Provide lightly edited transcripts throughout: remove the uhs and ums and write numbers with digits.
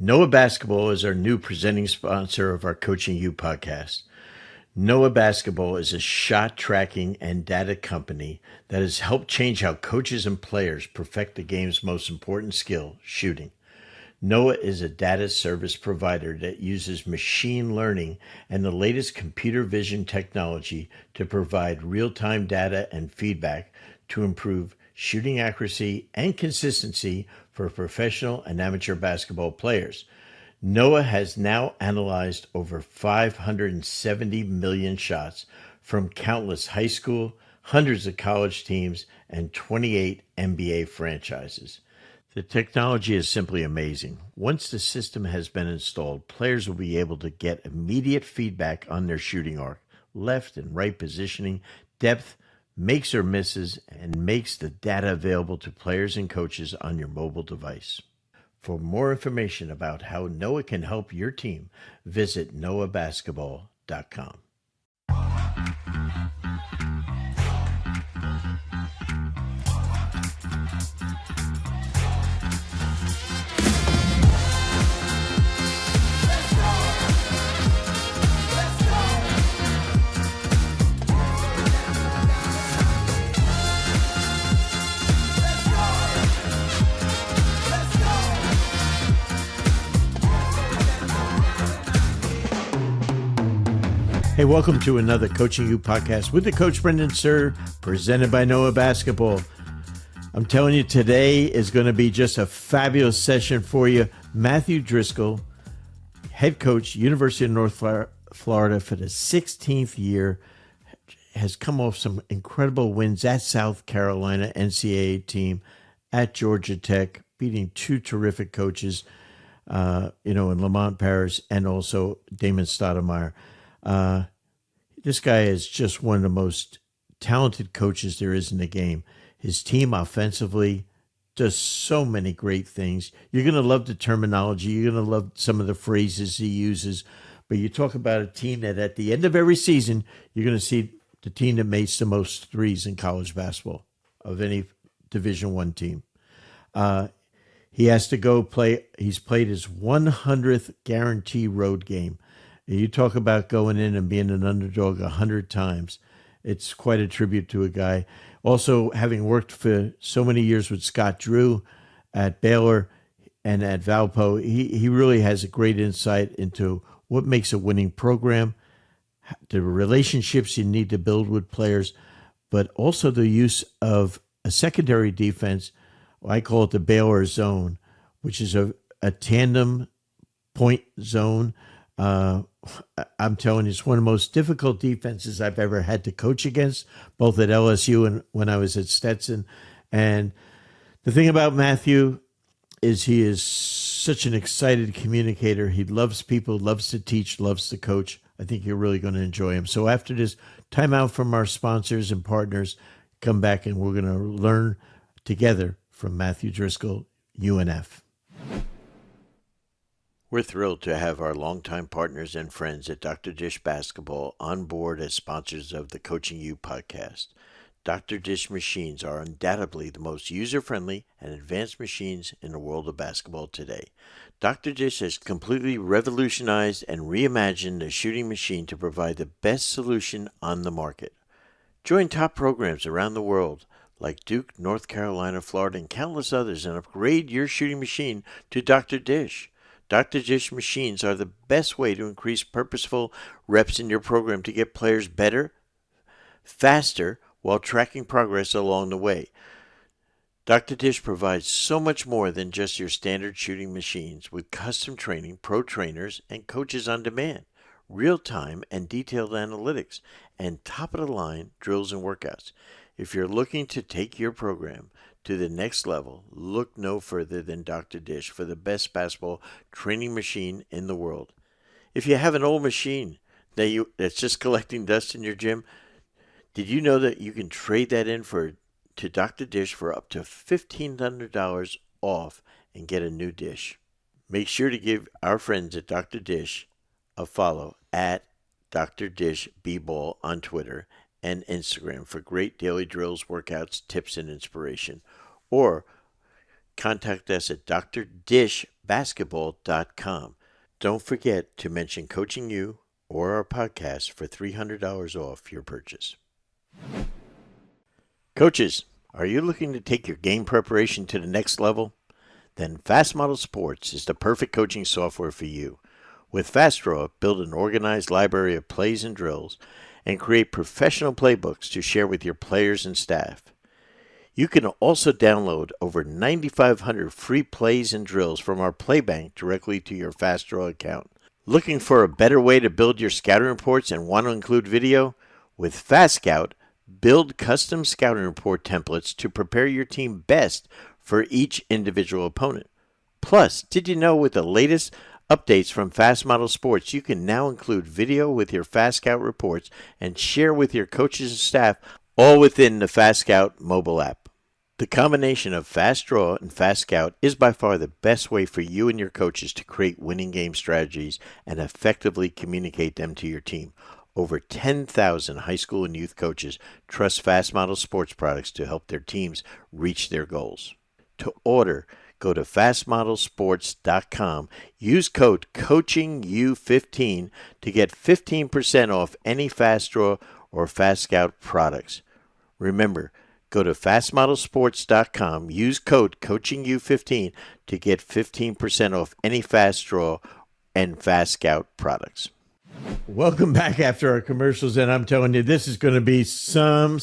Noah Basketball is our new presenting sponsor of our Coaching You podcast. Noah Basketball is a shot tracking and data company that has helped change how coaches and players perfect the game's most important skill, shooting. Noah is a data service provider that uses machine learning and the latest computer vision technology to provide real-time data and feedback to improve shooting accuracy and consistency for professional and amateur basketball players. Noah has now analyzed over 570 million shots from countless high school, hundreds of college teams, and 28 NBA franchises. The technology is simply amazing. Once the system has been installed, players will be able to get immediate feedback on their shooting arc, left and right positioning, depth, makes or misses, and makes the data available to players and coaches on your mobile device. For more information about how Noah can help your team, visit noahbasketball.com. Hey, welcome to another Coaching You podcast with the coach Brendan Suhr, presented by Noah Basketball. I'm telling you, today is going to be just a fabulous session for you. Matthew Driscoll, head coach, University of North Florida for the 16th year, has come off some incredible wins at South Carolina NCAA team, at Georgia Tech, beating two terrific coaches, in Lamont Paris and also Damon Stoudemire. This guy is just one of the most talented coaches there is in the game. His team offensively does so many great things. You're going to love the terminology. You're going to love some of the phrases he uses. But you talk about a team that at the end of every season, you're going to see the team that makes the most threes in college basketball of any Division I team. He has to go play. He's played his 100th guarantee road game. You talk about going in and being an underdog 100 times. It's quite a tribute to a guy. Also, having worked for so many years with Scott Drew at Baylor and at Valpo, he really has a great insight into what makes a winning program, the relationships you need to build with players, but also the use of a secondary defense. I call it the Baylor zone, which is a tandem point zone. I'm telling you, it's one of the most difficult defenses I've ever had to coach against, both at LSU and when I was at Stetson. And the thing about Matthew is he is such an excited communicator. He loves people, loves to teach, loves to coach. I think you're really going to enjoy him. So after this timeout from our sponsors and partners, come back and we're going to learn together from Matthew Driscoll, UNF. We're thrilled to have our longtime partners and friends at Dr. Dish Basketball on board as sponsors of the Coaching You podcast. Dr. Dish machines are undoubtedly the most user-friendly and advanced machines in the world of basketball today. Dr. Dish has completely revolutionized and reimagined the shooting machine to provide the best solution on the market. Join top programs around the world like Duke, North Carolina, Florida, and countless others and upgrade your shooting machine to Dr. Dish. Dr. Dish machines are the best way to increase purposeful reps in your program to get players better, faster, while tracking progress along the way. Dr. Dish provides so much more than just your standard shooting machines with custom training, pro trainers, and coaches on demand, real-time and detailed analytics, and top-of-the-line drills and workouts. If you're looking to take your program to the next level, look no further than Dr. Dish for the best basketball training machine in the world. If you have an old machine that's just collecting dust in your gym, did you know that you can trade that in to Dr. Dish for up to $1,500 off and get a new dish? Make sure to give our friends at Dr. Dish a follow at Dr. Dish B-Ball on Twitter and Instagram for great daily drills, workouts, tips, and inspiration. Or contact us at drdishbasketball.com. Don't forget to mention Coaching You or our podcast for $300 off your purchase. Coaches, are you looking to take your game preparation to the next level? Then Fast Model Sports is the perfect coaching software for you. With FastDraw, build an organized library of plays and drills and create professional playbooks to share with your players and staff. You can also download over 9,500 free plays and drills from our Playbank directly to your FastDraw account. Looking for a better way to build your scouting reports and want to include video? With FastScout, build custom scouting report templates to prepare your team best for each individual opponent. Plus, did you know with the latest updates from Fast Model Sports, you can now include video with your FastScout reports and share with your coaches and staff all within the FastScout mobile app. The combination of FastDraw and FastScout is by far the best way for you and your coaches to create winning game strategies and effectively communicate them to your team. Over 10,000 high school and youth coaches trust Fast Model Sports products to help their teams reach their goals. To order, go to fastmodelsports.com. Use code COACHINGU15 to get 15% off any FastDraw or FastScout products. Remember, go to fastmodelsports.com. Use code COACHINGU15 to get 15% off any FastDraw and FastScout products. Welcome back after our commercials, and I'm telling you, this is going to be some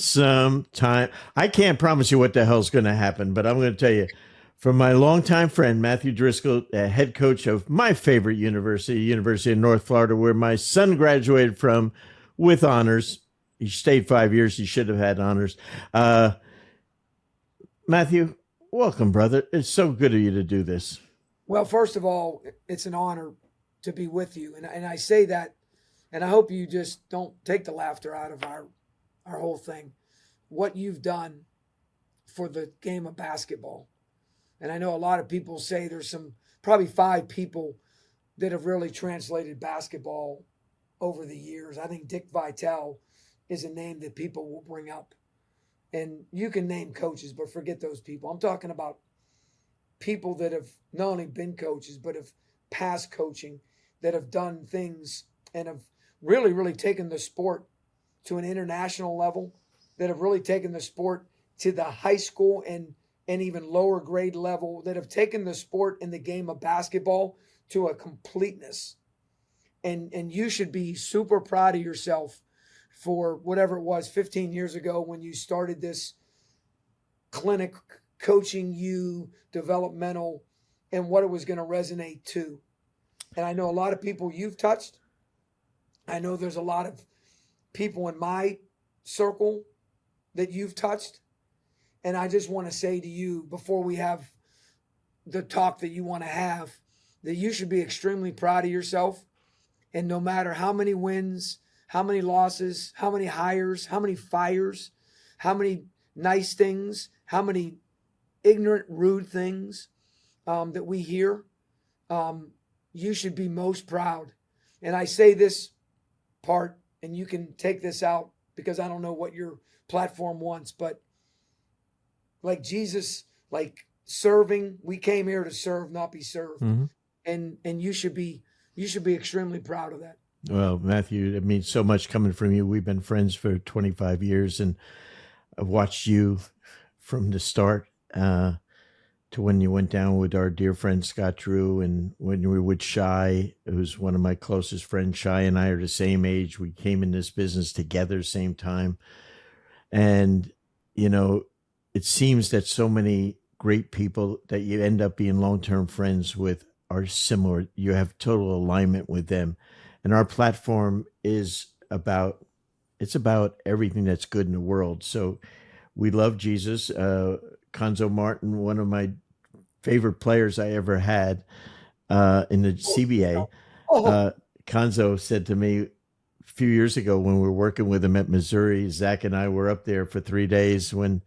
time. I can't promise you what the hell's going to happen, but I'm going to tell you, from my longtime friend, Matthew Driscoll, head coach of my favorite university, University of North Florida, where my son graduated from with honors. He stayed 5 years. He should have had honors. Matthew, welcome, brother. It's so good of you to do this. Well, first of all, it's an honor to be with you. And I say that, and I hope you just don't take the laughter out of our whole thing. What you've done for the game of basketball. And I know a lot of people say there's probably 5 people that have really translated basketball over the years. I think Dick Vitale is a name that people will bring up. And you can name coaches, but forget those people. I'm talking about people that have not only been coaches, but have passed coaching, that have done things and have really, really taken the sport to an international level, that have really taken the sport to the high school and even lower grade level, that have taken the sport in the game of basketball to a completeness. And you should be super proud of yourself for whatever it was 15 years ago when you started this clinic, Coaching You, developmental, and what it was going to resonate to. And I know a lot of people you've touched. I know there's a lot of people in my circle that you've touched. And I just want to say to you, before we have the talk that you want to have, that you should be extremely proud of yourself. And no matter how many wins, how many losses, how many hires, how many fires, how many nice things, how many ignorant, rude things that we hear, you should be most proud. And I say this part, and you can take this out because I don't know what your platform wants, but like Jesus, like serving, we came here to serve, not be served. Mm-hmm. And you should be extremely proud of that. Well, Matthew, it means so much coming from you. We've been friends for 25 years, and I've watched you from the start to when you went down with our dear friend Scott Drew, and when you were with Shy, who's one of my closest friends. Shy and I are the same age. We came in this business together, same time. And, you know, it seems that so many great people that you end up being long-term friends with are similar. You have total alignment with them. And our platform is about everything that's good in the world. So we love Jesus. Conzo Martin, one of my favorite players I ever had in the CBA. Conzo said to me a few years ago when we were working with him at Missouri, Zach and I were up there for 3 days when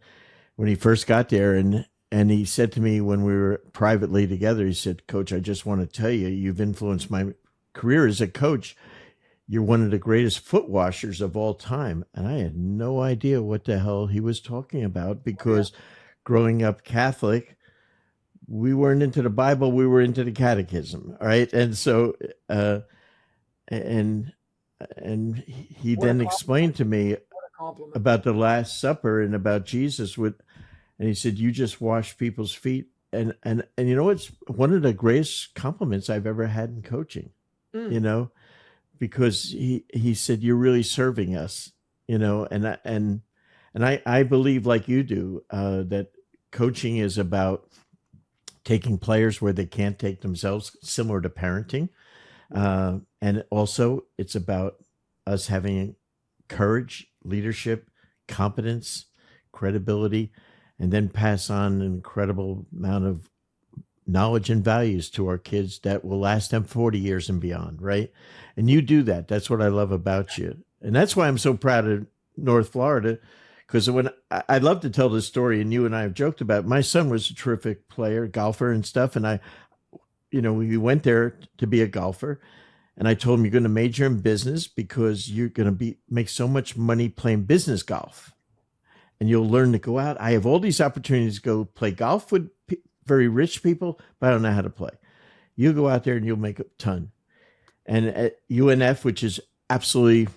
he first got there. And he said to me when we were privately together, he said, "Coach, I just want to tell you, you've influenced my career as a coach. You're one of the greatest foot washers of all time." And I had no idea what the hell he was talking about because growing up Catholic, we weren't into the Bible, we were into the catechism. All right. And so, and he What a then compliment. explained to me What a compliment. about the Last Supper and about Jesus and he said, you just wash people's feet. And you know, it's one of the greatest compliments I've ever had in coaching, you know, because he said, you're really serving us, you know, and I believe like you do, that coaching is about taking players where they can't take themselves, similar to parenting. And also it's about us having courage, leadership, competence, credibility, and then pass on an incredible amount of knowledge and values to our kids that will last them 40 years and beyond, right? And you do that. That's what I love about you. And that's why I'm so proud of North Florida, because when I love to tell this story, and you and I have joked about it, my son was a terrific player, golfer and stuff. And we went there to be a golfer. And I told him, you're going to major in business because you're going to make so much money playing business golf. And you'll learn to go out. I have all these opportunities to go play golf with very rich people, but I don't know how to play. You go out there and you'll make a ton. And at UNF, which is absolutely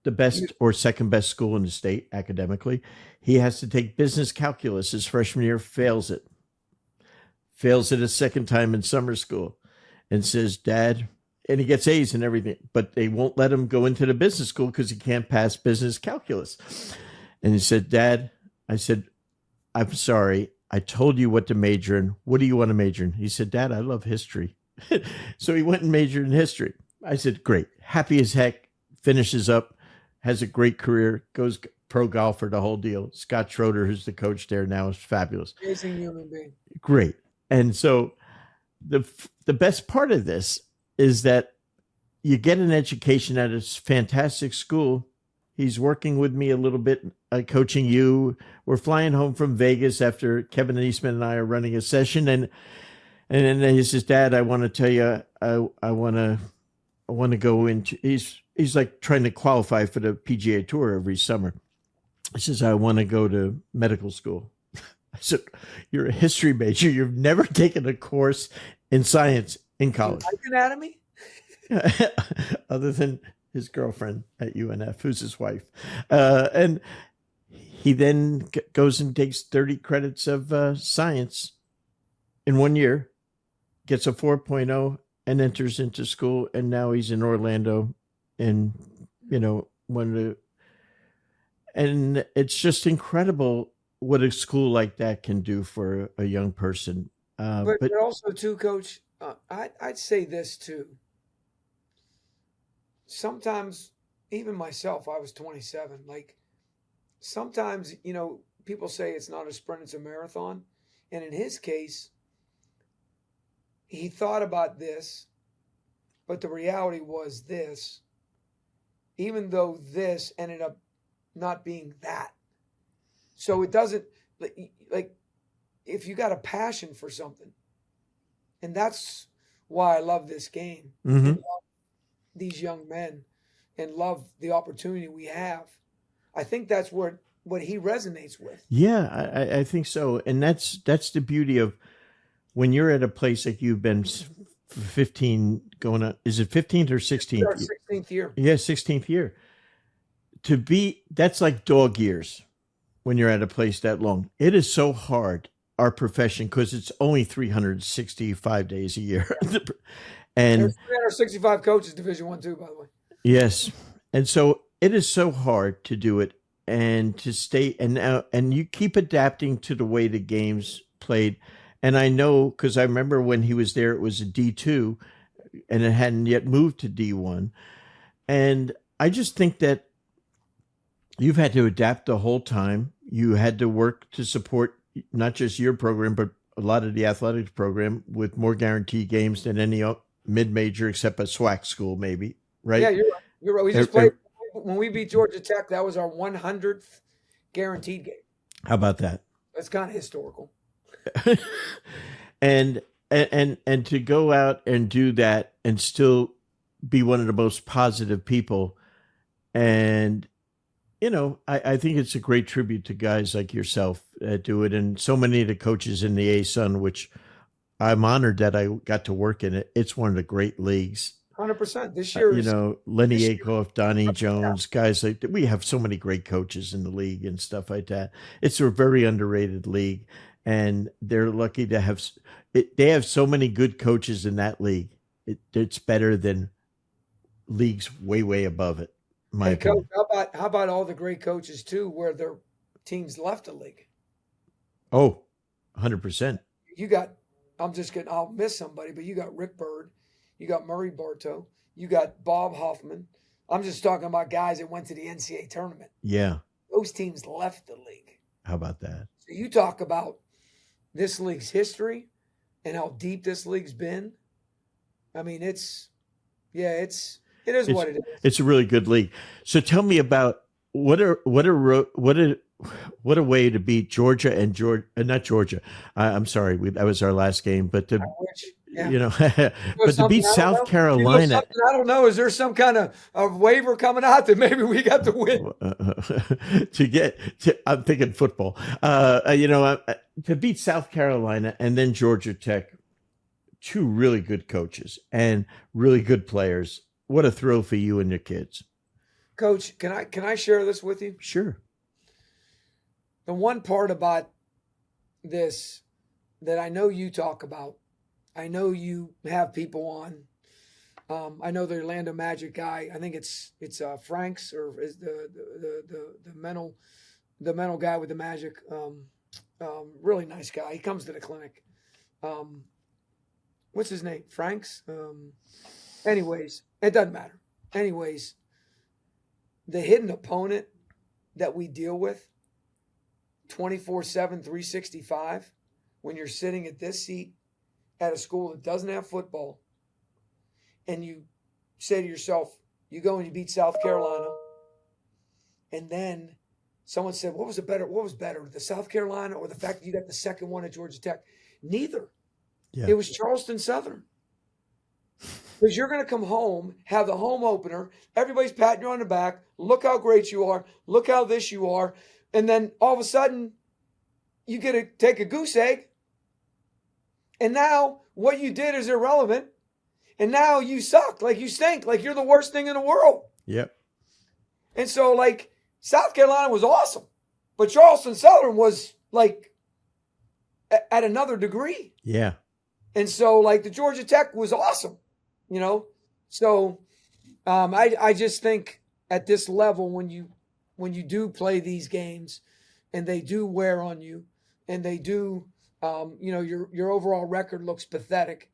the best or second best school in the state academically, he has to take business calculus his freshman year, fails it a second time in summer school, and says, Dad, and he gets A's and everything, but they won't let him go into the business school because he can't pass business calculus. And he said, Dad, I said, I'm sorry. I told you what to major in. What do you want to major in? He said, Dad, I love history. So he went and majored in history. I said, great. Happy as heck. Finishes up, has a great career, goes pro golfer, the whole deal. Scott Schroeder, who's the coach there now, is fabulous. Amazing human being. Great. And so the best part of this is that you get an education at a fantastic school. He's working with me a little bit, coaching you. We're flying home from Vegas after Kevin Eastman and I are running a session, and then he says, Dad, I want to tell you, I want to go into. He's like trying to qualify for the PGA Tour every summer. He says, I want to go to medical school. I said, you're a history major. You've never taken a course in science in college. Like anatomy? Other than his girlfriend at UNF, who's his wife. And he then goes and takes 30 credits of science in 1 year, gets a 4.0, and enters into school. And now he's in Orlando and, and it's just incredible what a school like that can do for a young person. But also too, Coach, I'd say this too. Sometimes, even myself, I was 27. Like, sometimes, people say it's not a sprint, it's a marathon. And in his case, he thought about this, but the reality was this, even though this ended up not being that. So it doesn't, like, if you got a passion for something, and that's why I love this game, mm-hmm. and love these young men, and love the opportunity we have. I think that's what he resonates with. Yeah, I think so. And that's the beauty of when you're at a place like you've been for 15 going on, is it 15th or 16th? 16th year. Yeah, 16th year. That's like dog years when you're at a place that long. It is so hard, our profession, because it's only 365 days a year. And there's 365 coaches, Division I, too, by the way. Yes. And so it is so hard to do it and to stay and you keep adapting to the way the game's played. And I know, because I remember when he was there, it was a D2 and it hadn't yet moved to D1. And I just think that you've had to adapt the whole time. You had to work to support not just your program, but a lot of the athletics program with more guaranteed games than any mid-major except a SWAC school, maybe, right? Yeah, you're right. We just played when we beat Georgia Tech. That was our 100th guaranteed game. How about that? That's kind of historical. and to go out and do that and still be one of the most positive people, and I think it's a great tribute to guys like yourself that do it, and so many of the coaches in the ASUN, which I'm honored that I got to work in it. It's one of the great leagues. 100%. This year is Lenny this year. Akoff, Donnie Yeah. Jones, guys like that. We have so many great coaches in the league and stuff like that. It's a very underrated league, and they're lucky to have it. They have so many good coaches in that league. It's better than leagues way, way above it. In my Hey, Coach, opinion. how about all the great coaches too, where their teams left the league? Oh, 100%. You got, I'll miss somebody, but you got Rick Byrd, you got Murray Bartow, you got Bob Hoffman. I'm just talking about guys that went to the NCAA tournament. Yeah. Those teams left the league. How about that? So you talk about this league's history and how deep this league's been. I mean, it is what it is. It's a really good league. So tell me about what a way to beat Georgia and not Georgia. I'm sorry, that was our last game, but to but to beat South Carolina. I don't know. Is there some kind of waiver coming out that maybe we got to win? I'm thinking football. To beat South Carolina and then Georgia Tech, two really good coaches and really good players. What a thrill for you and your kids. Coach, can I share this with you? Sure. The one part about this that I know you talk about, I know you have people on. I know the Orlando Magic guy. I think it's Franks, or is the mental guy with the Magic. Really nice guy. He comes to the clinic. What's his name? Franks. Anyways, it doesn't matter. Anyways, the hidden opponent that we deal with 24/7, 365, when you're sitting at this seat at a school that doesn't have football, and you say to yourself, you go and you beat South Carolina, and then someone said, what was better, the South Carolina or the fact that you got the second one at Georgia Tech? Neither. Yeah. It was Charleston Southern. Because you're going to come home, have the home opener, everybody's patting you on the back, look how great you are, look how this you are, and then all of a sudden, you get to take a goose egg, and now what you did is irrelevant, and now you suck, like you stink, like you're the worst thing in the world. Yep. And so, like, South Carolina was awesome, but Charleston Southern was, like, at another degree. Yeah. And so, like, the Georgia Tech was awesome. So I just think at this level, when you do play these games and they do wear on you and they do, your overall record looks pathetic,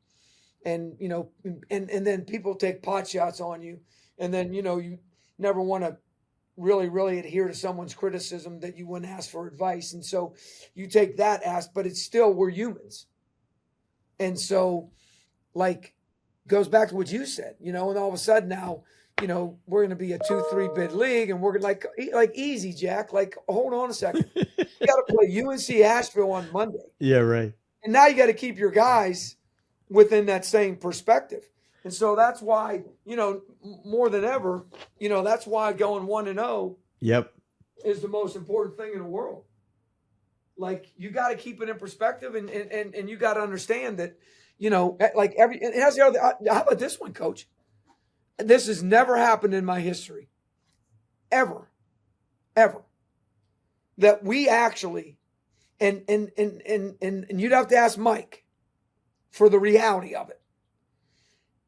and then people take pot shots on you, and then, you never want to really, really adhere to someone's criticism that you wouldn't ask for advice. And so you take that but it's still, we're humans. And so, like, goes back to what you said, and all of a sudden now, we're going to be a 2-3 bid league, and we're like easy, Jack. Like, hold on a second. You got to play UNC Asheville on Monday. Yeah, right. And now you got to keep your guys within that same perspective. And so that's why, more than ever, that's why going 1-0 Yep. is the most important thing in the world. Like, you got to keep it in perspective, and you got to understand that, like it has the other. How about this one, Coach? This has never happened in my history, ever, that we actually, and you'd have to ask Mike for the reality of it.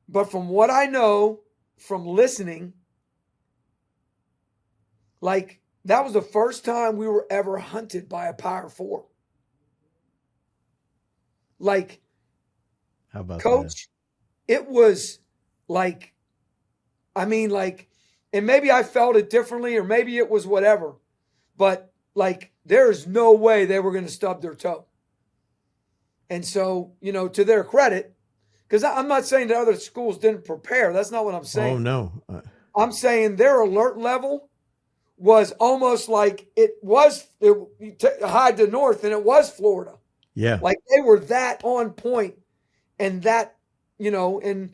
But from what I know from listening, like, that was the first time we were ever hunted by a Power 4. Like, how about Coach, it was like, and maybe I felt it differently, or maybe it was whatever, but, like, there's no way they were going to stub their toe. And so, to their credit, because I'm not saying that other schools didn't prepare. That's not what I'm saying. Oh, no. I'm saying their alert level was almost like it hide to north, and it was Florida. Yeah. Like, they were that on point, and that, and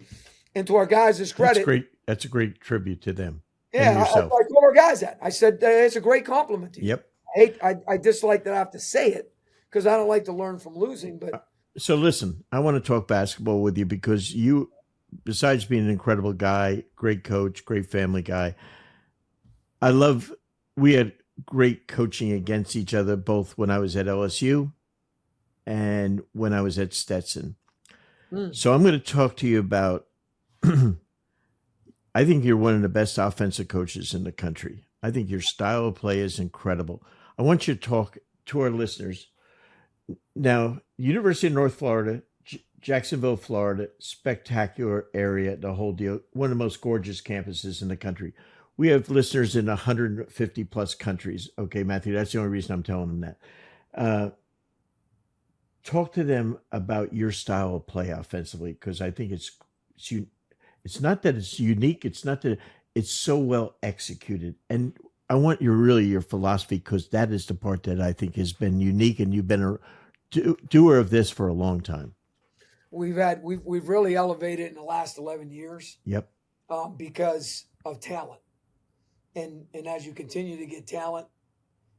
to our guys' credit. That's a great tribute to them. and I yourself. told our guys that. I said, it's a great compliment to you. Yep. I dislike that I have to say it because I don't like to learn from losing. But So listen, I want to talk basketball with you because you, besides being an incredible guy, great coach, great family guy, we had great coaching against each other, both when I was at LSU and when I was at Stetson. So I'm going to talk to you about, I think you're one of the best offensive coaches in the country. I think your style of play is incredible. I want you to talk to our listeners. Now, University of North Florida, Jacksonville, Florida, spectacular area, the whole deal. One of the most gorgeous campuses in the country. We have listeners in 150 plus countries. Okay, Matthew, that's the only reason I'm telling them that. Talk to them about your style of play offensively, because I think it's not that it's unique. It's not that it's so well executed. And I want your philosophy, because that is the part that I think has been unique, and you've been a doer of this for a long time. We've really elevated in the last 11 years. Yep. Because of talent. And as you continue to get talent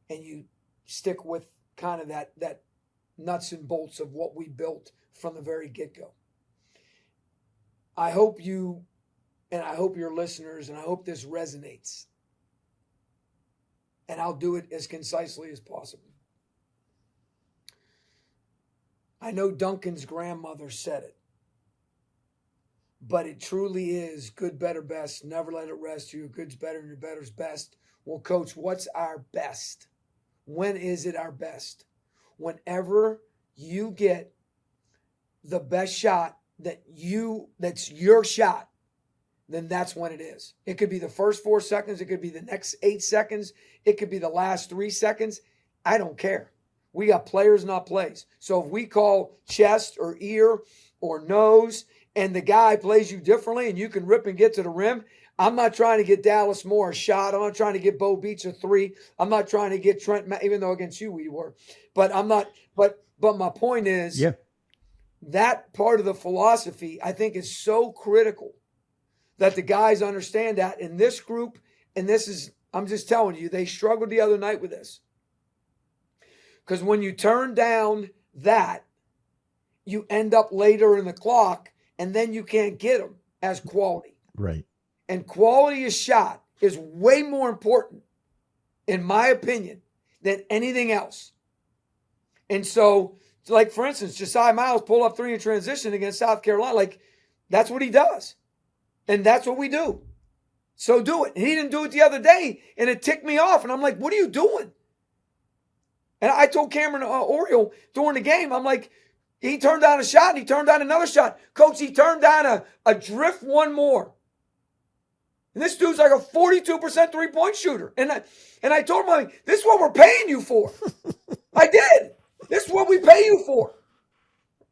and you stick with kind of that nuts and bolts of what we built from the very get-go. I hope you, and I hope your listeners, and I hope this resonates. And I'll do it as concisely as possible. I know Duncan's grandmother said it, but it truly is good, better, best. Never let it rest. Your good's better and your better's best. Well, Coach, what's our best? When is it our best? Whenever you get the best shot that's your shot, then that's when it is. It could be the first 4 seconds. It could be the next 8 seconds. It could be the last 3 seconds. I don't care. We got players, not plays. So if we call chest or ear or nose and the guy plays you differently and you can rip and get to the rim, I'm not trying to get Dallas Moore a shot. I'm not trying to get Bo Beach a 3. I'm not trying to get Trent, even though against you we were. But I'm not. But my point is, that part of the philosophy I think is so critical that the guys understand that. In this group, and this is, I'm just telling you, they struggled the other night with this. Because when you turn down that, you end up later in the clock, and then you can't get them as quality. Right. And quality of shot is way more important, in my opinion, than anything else. And so, like, for instance, Josiah Miles pull up 3 in transition against South Carolina. Like, that's what he does. And that's what we do. So do it. And he didn't do it the other day, and it ticked me off. And I'm like, what are you doing? And I told Cameron Oriole during the game, I'm like, he turned down a shot, and he turned down another shot. Coach, he turned down a drift one more. And this dude's like a 42% three-point shooter. And I told him, like, this is what we're paying you for. I did. This is what we pay you for.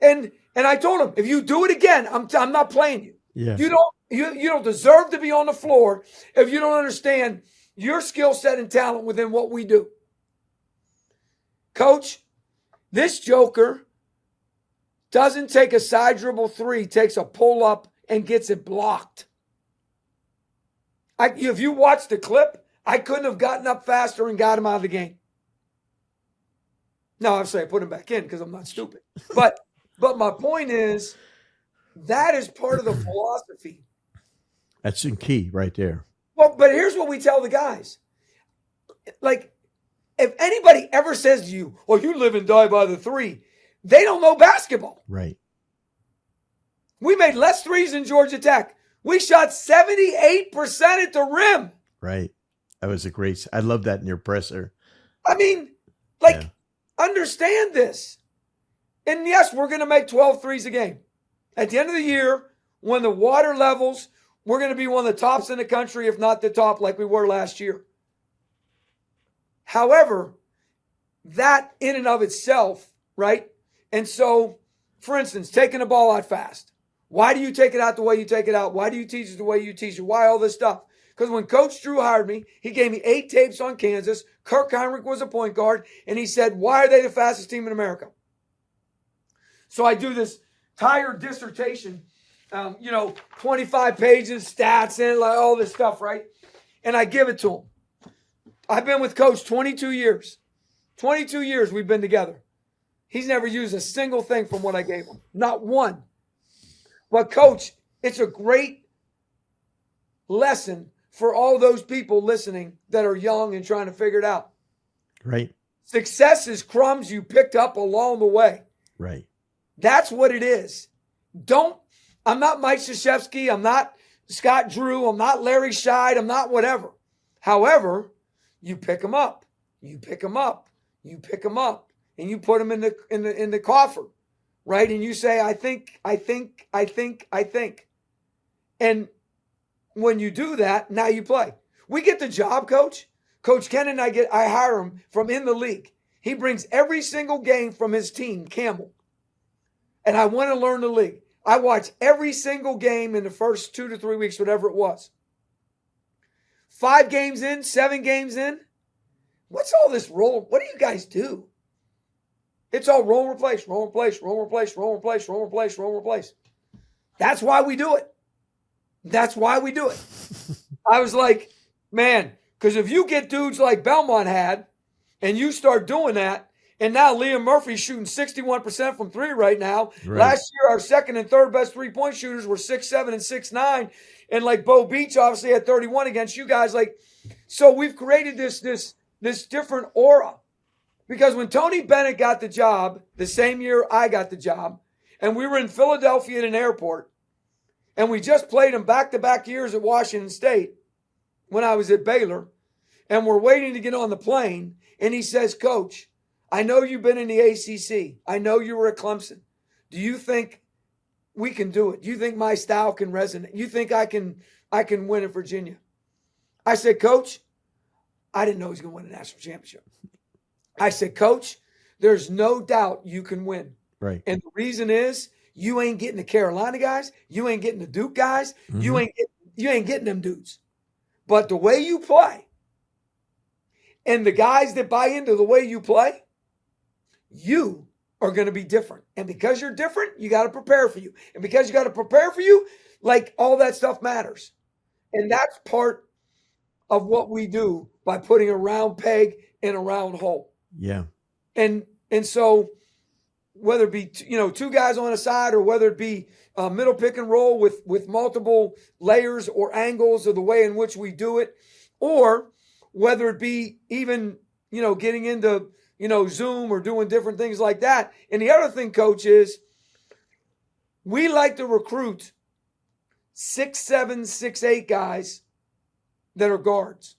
And I told him, if you do it again, I'm not playing you. Yeah. You don't deserve to be on the floor if you don't understand your skill set and talent within what we do. Coach, this joker doesn't take a side dribble 3, takes a pull-up and gets it blocked. If you watch the clip, I couldn't have gotten up faster and got him out of the game. No, I'm saying I put him back in because I'm not stupid. But my point is, that is part of the philosophy. That's the key right there. Well, but here's what we tell the guys. Like, if anybody ever says to you, well, you live and die by the 3, they don't know basketball. Right. We made less threes than Georgia Tech. We shot 78% at the rim. Right. That was a great, I love that in your presser. I mean, understand this. And yes, we're going to make 12 threes a game. At the end of the year, when the water levels, we're going to be one of the tops in the country, if not the top, like we were last year. However, that in and of itself, right? And so, for instance, taking the ball out fast. Why do you take it out the way you take it out? Why do you teach it the way you teach it? Why all this stuff? Because when Coach Drew hired me, he gave me 8 tapes on Kansas. Kirk Heinrich was a point guard, and he said, why are they the fastest team in America? So I do this entire dissertation, 25 pages, stats, and like all this stuff, right? and I give it to him. I've been with Coach 22 years. 22 years we've been together. He's never used a single thing from what I gave him. Not one. But, Coach, it's a great lesson for all those people listening that are young and trying to figure it out. Right. Success is crumbs you picked up along the way. Right. That's what it is. I'm not Mike Krzyzewski. I'm not Scott Drew. I'm not Larry Scheid. I'm not whatever. However, you pick them up. You pick them up. You pick them up. And you put them in the coffer, right? And you say, I think. And when you do that, now you play. We get the job, Coach. Coach Ken and I hire him from in the league. He brings every single game from his team, Campbell. And I want to learn the league. I watch every single game in the first 2 to 3 weeks, whatever it was. 5 games in, 7 games in. What's all this roll? What do you guys do? It's all roll and replace, roll and replace, roll and replace, roll and replace, roll and replace, roll and replace. That's why we do it. That's why we do it. I was like, man, because if you get dudes like Belmont had, and you start doing that, and now Liam Murphy's shooting 61% from 3 right now. Right. Last year, our second and third best three-point shooters were 6'7" and 6'9", and like Bo Beach obviously had 31 against you guys. Like, so we've created this different aura. Because when Tony Bennett got the job, the same year I got the job, and we were in Philadelphia at an airport, and we just played him back-to-back years at Washington State when I was at Baylor, and we're waiting to get on the plane, and he says, Coach, I know you've been in the ACC. I know you were at Clemson. Do you think we can do it? Do you think my style can resonate? You think I can win at Virginia? I said, Coach, I didn't know he was going to win a national championship. I said, Coach, there's no doubt you can win. Right. And the reason is you ain't getting the Carolina guys. You ain't getting the Duke guys. Mm-hmm. You ain't getting them dudes. But the way you play and the guys that buy into the way you play, you are going to be different. And because you're different, you got to prepare for you. And because you got to prepare for you, like all that stuff matters. And that's part of what we do by putting a round peg in a round hole. Yeah. And so whether it be, 2 guys on a side or whether it be a middle pick and roll with multiple layers or angles of the way in which we do it, or whether it be even, getting into, Zoom or doing different things like that. And the other thing, Coach, is we like to recruit 6'7", 6'8" guys that are guards.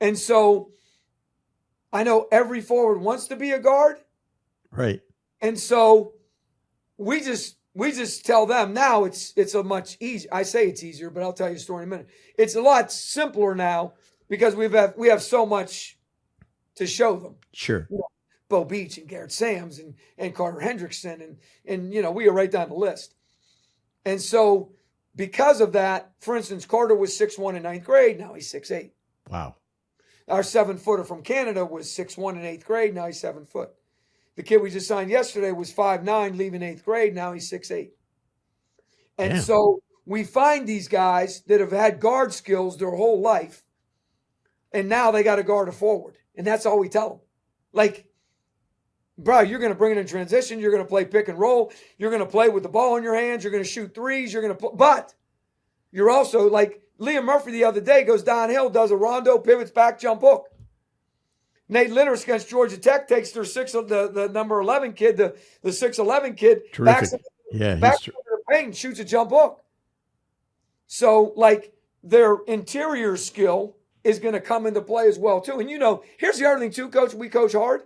And so I know every forward wants to be a guard. Right. And so we just tell them now it's a much easier. I say it's easier, but I'll tell you a story in a minute. It's a lot simpler now because we have so much to show them. Sure. Bo Beach and Garrett Sams and Carter Hendrickson and we are right down the list. And so because of that, for instance, Carter was 6'1" in 9th grade. Now he's 6'8". Wow. Our 7-footer from Canada was 6'1" in 8th grade. Now he's 7 foot. The kid we just signed yesterday was 5'9", leaving 8th grade. Now he's 6'8". And Damn. So we find these guys that have had guard skills their whole life, and now they got to guard a forward. And that's all we tell them. Like, bro, you're going to bring it in transition. You're going to play pick and roll. You're going to play with the ball in your hands. You're going to shoot threes. You're going to but you're also like Liam Murphy the other day goes downhill, does a rondo, pivots back, jump hook. Nate Linners against Georgia Tech takes the number 11 kid, the 6'11" kid, backs to the paint, shoots a jump hook. So, like, their interior skill is going to come into play as well, too. And, here's the other thing, too, Coach, we coach hard,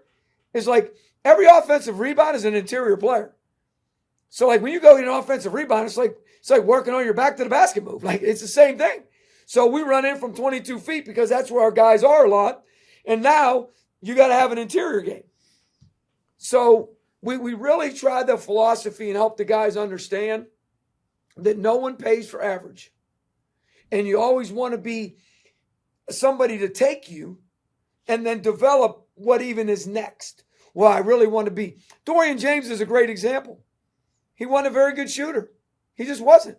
is like every offensive rebound is an interior player. So, like, when you go get an offensive rebound, it's like working on your back to the basket move. Like, it's the same thing. So we run in from 22 feet because that's where our guys are a lot. And now you got to have an interior game. So we really try the philosophy and help the guys understand that no one pays for average. And you always want to be somebody to take you and then develop what even is next. Well, I really want to be. Dorian James is a great example. He wasn't a very good shooter. He just wasn't.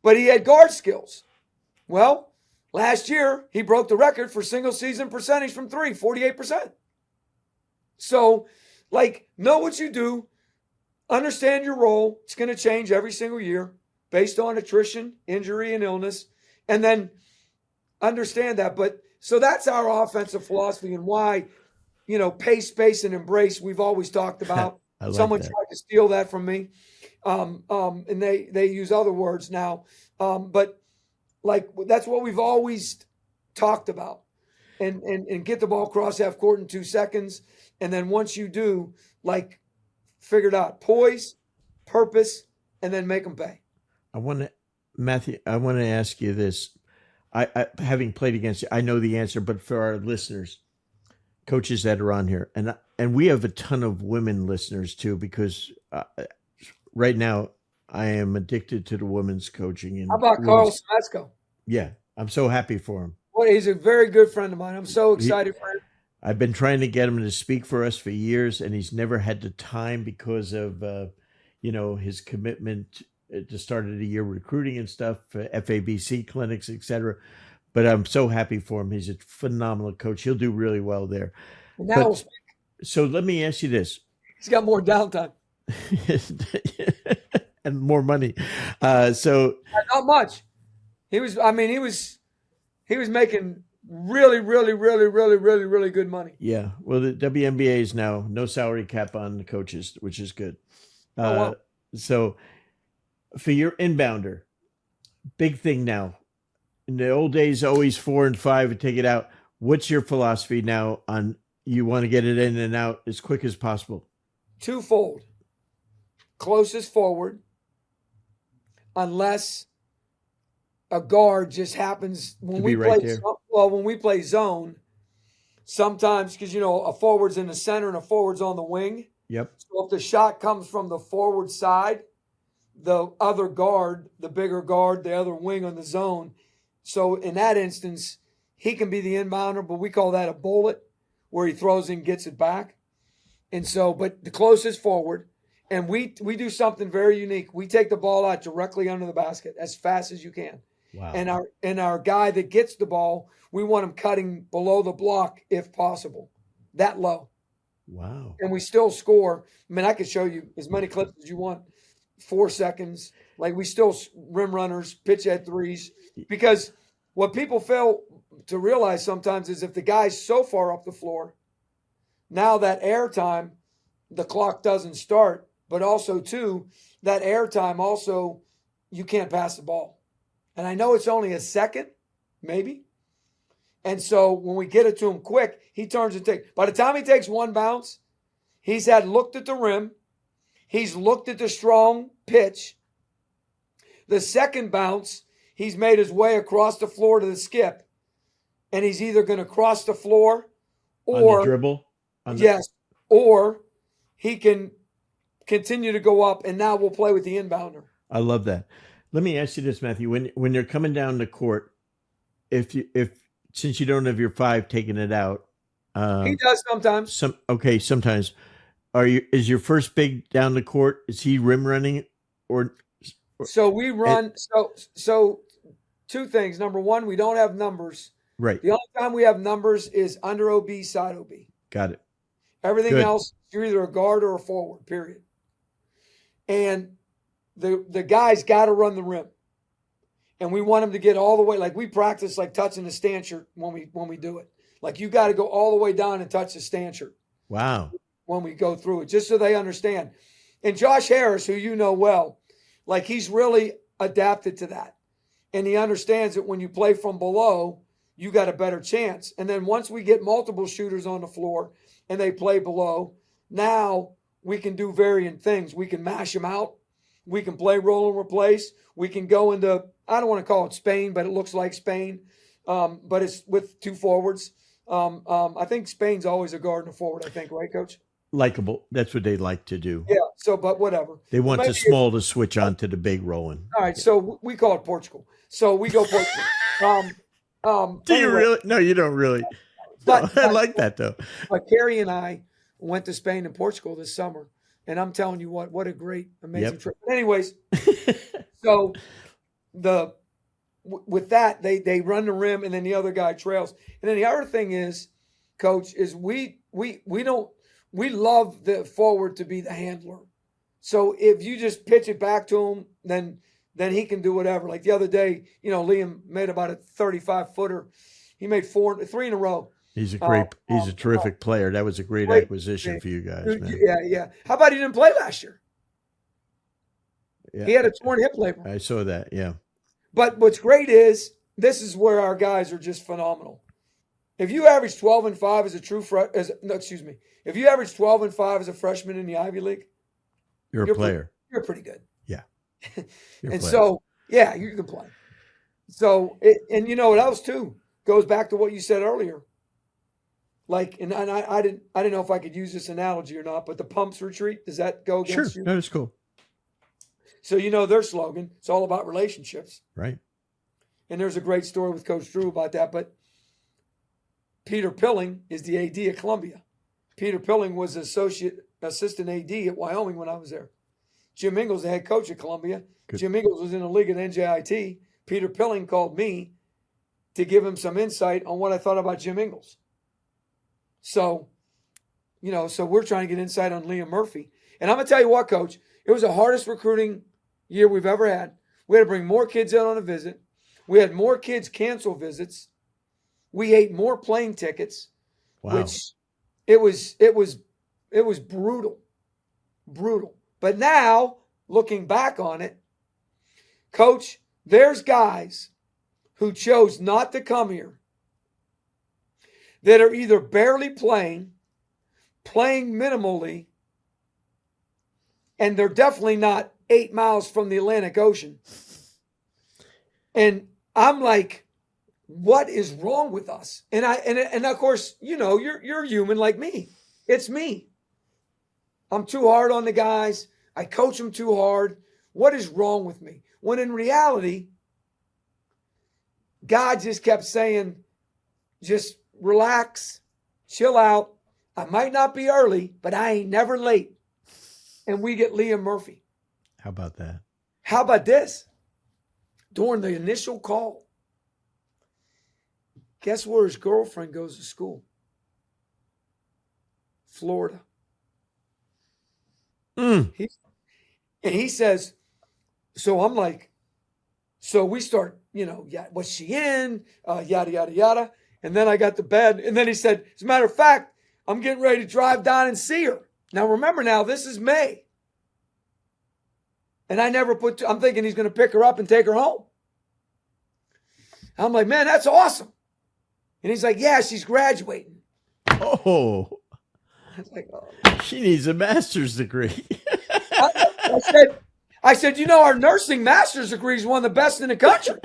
But he had guard skills. Well, Last year, he broke the record for single season percentage from three, 48%. So, like, know what you do. Understand your role. It's going to change every single year based on attrition, injury, and illness. And then understand that. But so that's our offensive philosophy and why, pace, space, and embrace, we've always talked about. Like Someone that. tried to steal that from me. And they use other words now. But like, that's what we've always talked about. And get the ball across half court in 2 seconds. And then once you do, like, figure it out. Poise, purpose, and then make them pay. Matthew, I want to ask you this. I having played against you, I know the answer, but for our listeners, coaches that are on here, and we have a ton of women listeners too, because right now I am addicted to the women's coaching. And how about Carl Smasko? Yeah, I'm so happy for him. Well, he's a very good friend of mine. I'm so excited for him. I've been trying to get him to speak for us for years, and he's never had the time because of his commitment at the start of the year, recruiting and stuff, FABC clinics, etc. But I'm so happy for him. He's a phenomenal coach. He'll do really well there. Now so let me ask you this. He's got more downtime. And more money. So not much. He was making really, really, really, really, really, really good money. Yeah. Well, the WNBA is now no salary cap on the coaches, which is good. So for your inbounder, big thing now. In the old days, always 4 and 5 and take it out. What's your philosophy now on you want to get it in and out as quick as possible? Twofold. Closest forward, unless a guard just happens when we play. When we play zone, sometimes because a forward's in the center and a forward's on the wing. Yep. So if the shot comes from the forward side, the other guard, the bigger guard, the other wing on the zone. So in that instance, he can be the inbounder, but we call that a bullet, where he throws and gets it back. And so, but the closest forward, and we do something very unique. We take the ball out directly under the basket as fast as you can. Wow. And our guy that gets the ball, we want him cutting below the block if possible, that low. Wow. And we still score. I mean, I could show you as many clips as you want. 4 seconds. Like, we still rim runners, pitch at threes. Because what people fail to realize sometimes is if the guy's so far up the floor, now that air time, the clock doesn't start. But also, too, that air time also, you can't pass the ball. And I know it's only a second, maybe. And so when we get it to him quick, he turns and takes. By the time he takes one bounce, he's had looked at the rim. He's looked at the strong pitch. The second bounce, he's made his way across the floor to the skip. And he's either going to cross the floor or on the dribble. Yes. Or he can continue to go up, and now we'll play with the inbounder. I love that. Let me ask you this, Matthew. When you're coming down the court, if since you don't have your 5 taking it out, he does sometimes. Sometimes. Is your first big down the court? Is he rim running or So we run. So 2 things. Number one, we don't have numbers. Right. The only time we have numbers is under OB, side OB. Got it. Everything else, you're either a guard or a forward. Period. And the guy's got to run the rim, and we want him to get all the way. Like, we practice like touching the stanchion when we do it. Like, you got to go all the way down and touch the stanchion. Wow. When we go through it, just so they understand. And Josh Harris, who you know well, like, he's really adapted to that, and he understands that when you play from below, you got a better chance. And then once we get multiple shooters on the floor and they play below, now we can do varying things. We can mash them out. We can play roll and replace. We can go into, I don't want to call it Spain, but it looks like Spain. But it's with 2 forwards. I think Spain's always a guard and a forward, I think, right, Coach? Likable. That's what they like to do. Yeah, so, but whatever. They want the small to switch on to the big rolling. All right, so we call it Portugal. So we go Portugal. Do you really? No, you don't really. But I like that, though. But Carrie and I went to Spain and Portugal this summer, and I'm telling you what a great, amazing trip. But anyways, so with that, they run the rim and then the other guy trails. And then the other thing is, Coach, is we love the forward to be the handler. So if you just pitch it back to him, then he can do whatever. Like the other day, Liam made about a 35-footer. He made 3 in a row. He's a terrific player. That was a great acquisition for you guys, man. Yeah. How about he didn't play last year? Yeah. He had a torn hip label. I saw that, yeah. But what's great is this is where our guys are just phenomenal. If you average 12-5 as a if you average 12-5 as a freshman in the Ivy League, you're a player. You're pretty good. Yeah. And so, yeah, you can play. So, and you know what else too? Goes back to what you said earlier. Like, and I didn't know if I could use this analogy or not, but the pumps retreat, does that go against you? Sure, that's cool. So their slogan, it's all about relationships. Right. And there's a great story with Coach Drew about that. But Peter Pilling is the AD at Columbia. Peter Pilling was assistant AD at Wyoming when I was there. Jim Ingles, the head coach at Columbia. Good. Jim Ingles was in the league at NJIT. Peter Pilling called me to give him some insight on what I thought about Jim Ingles. So, so we're trying to get insight on Liam Murphy. And I'm going to tell you what, Coach, it was the hardest recruiting year we've ever had. We had to bring more kids in on a visit. We had more kids cancel visits. We ate more plane tickets. Wow. Which it was brutal. But now, looking back on it, Coach, there's guys who chose not to come here that are either barely playing minimally, and they're definitely not 8 miles from the Atlantic Ocean. And I'm like, what is wrong with us? And of course, you're human like me. It's me. I'm too hard on the guys. I coach them too hard. What is wrong with me? When in reality, God just kept saying, just relax, chill out. I might not be early, but I ain't never late. And we get Liam Murphy. How about that? How about this? During the initial call, guess where his girlfriend goes to school? Florida. He says, so I'm like, so we start, was she in? Yada, yada, yada. And then I got to bed. And then he said, as a matter of fact, I'm getting ready to drive down and see her. Now, remember this is May. And I never I'm thinking he's going to pick her up and take her home. I'm like, man, that's awesome. And he's like, yeah, she's graduating. Oh. I was like, oh. She needs a master's degree. I said, our nursing master's degree is one of the best in the country.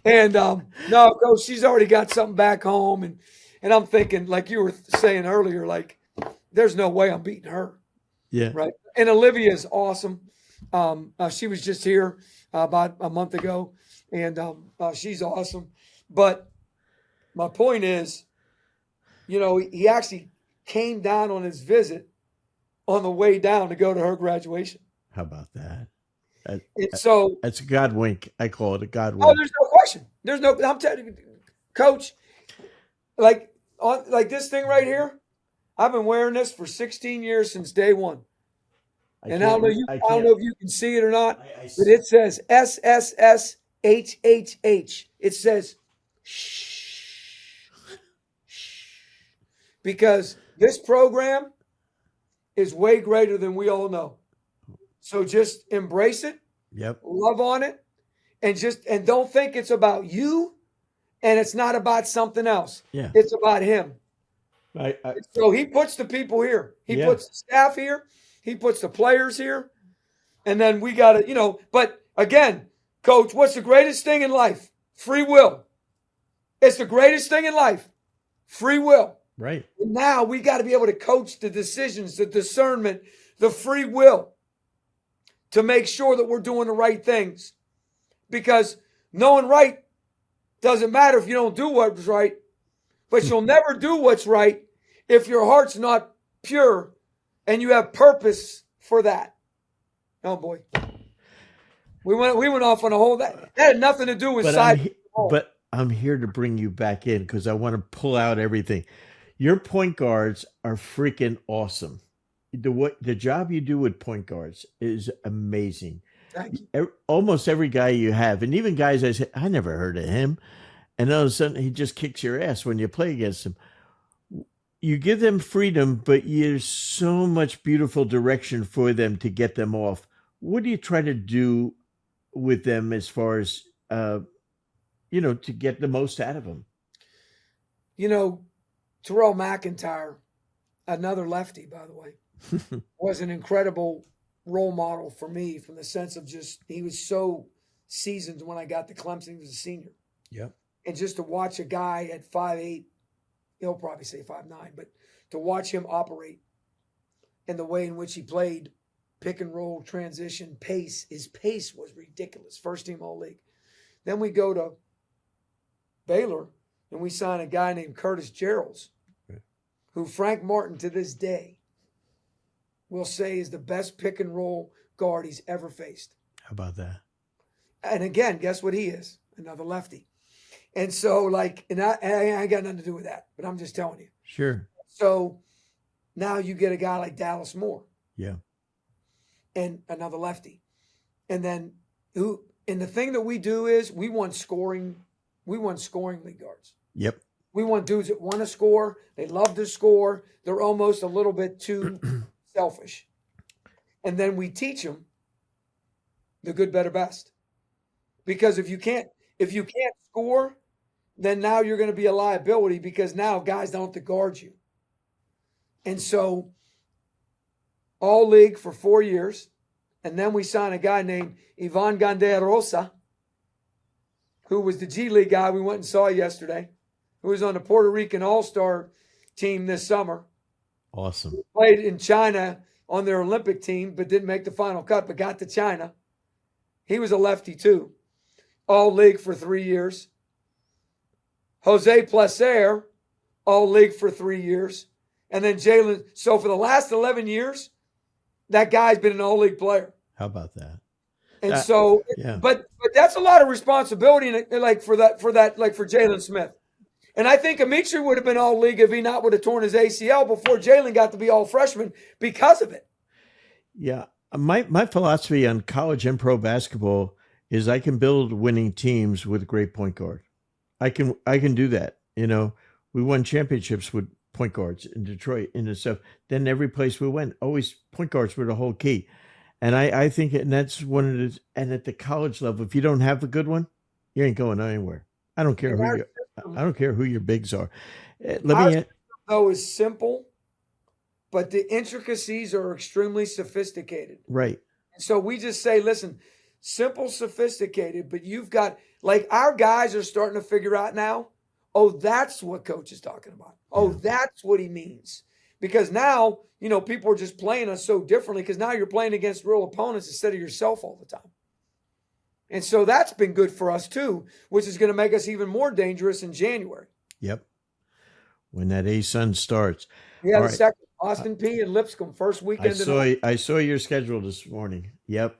And no, Coach, she's already got something back home. And I'm thinking, like you were saying earlier, like, there's no way I'm beating her. Yeah. Right. And Olivia is awesome. She was just here about a month ago, and she's awesome. But my point is, he actually came down on his visit on the way down to go to her graduation. How about that? So that's a God wink. I call it a God wink. Oh, there's no question. I'm telling you, Coach, like this thing right here, I've been wearing this for 16 years since day one. I don't know if you can see it or not, but it says SSSHHH. It says shh. Because this program is way greater than we all know. So just embrace it. Yep. Love on it. And don't think it's about you, and it's not about something else. Yeah. It's about him. So he puts the people here. He puts the staff here. He puts the players here. And then we got to, but again, Coach, what's the greatest thing in life? Free will. It's the greatest thing in life. Free will. Right. And now we got to be able to coach the decisions, the discernment, the free will to make sure that we're doing the right things. Because knowing right doesn't matter if you don't do what's right, but you'll never do what's right if your heart's not pure and you have purpose for that. Oh, boy. We went off on a whole that had nothing to do with side. But I'm here to bring you back in because I want to pull out everything. Your point guards are freaking awesome. The job you do with point guards is amazing. Thank you. Almost every guy you have, and even guys I say, I never heard of him. And all of a sudden, he just kicks your ass when you play against him. You give them freedom, but there's so much beautiful direction for them to get them off. What do you try to do with them as far as, to get the most out of them? Terrell McIntyre, another lefty, by the way, was an incredible role model for me from the sense of he was so seasoned when I got to Clemson. He was a senior. Yep. And just to watch a guy at 5'8", he'll probably say 5'9", but to watch him operate and the way in which he played pick and roll, transition, his pace was ridiculous. First team All-League. Then we go to Baylor and we sign a guy named Curtis Geralds, who Frank Martin to this day will say is the best pick and roll guard he's ever faced. How about that? And again, guess what he is? Another lefty. And so, I ain't got nothing to do with that, but I'm just telling you. Sure. So now you get a guy like Dallas Moore. Yeah. And another lefty. And then the thing that we do is we want scoring league guards. Yep. We want dudes that want to score. They love to score. They're almost a little bit too selfish. And then we teach them the good, better, best. Because if you can't score, then now you're going to be a liability because now guys don't have to guard you. And so all league for 4 years. And then we sign a guy named Ivan Ganderosa, who was the G League guy we went and saw yesterday, who was on the Puerto Rican All-Star team this summer. Awesome. Played in China on their Olympic team, but didn't make the final cut, but got to China. He was a lefty too. All league for 3 years. Jose Placer, all league for 3 years. And then Jalen. So for the last 11 years, that guy's been an all league player. How about that? And yeah. But that's a lot of responsibility, for Jalen Smith. And I think Amitri would have been all league if he not would have torn his ACL before Jalen got to be all freshman because of it. Yeah. My philosophy on college and pro basketball is I can build winning teams with a great point guard. I can do that. We won championships with point guards in Detroit and stuff. Then every place we went, always point guards were the whole key. And I think, and that's one of the, and at the college level, if you don't have a good one, you ain't going anywhere. I don't care who your bigs are. Though is simple, but the intricacies are extremely sophisticated. Right. So we just say, listen, simple, sophisticated, but you've got, our guys are starting to figure out now, oh, that's what coach is talking about. Oh, that's what he means. Because now, people are just playing us so differently because now you're playing against real opponents instead of yourself all the time. And so that's been good for us too, which is going to make us even more dangerous in January. Yep. When that ASUN starts. Yeah, the second. Austin P and Lipscomb, first weekend. I saw your schedule this morning. Yep.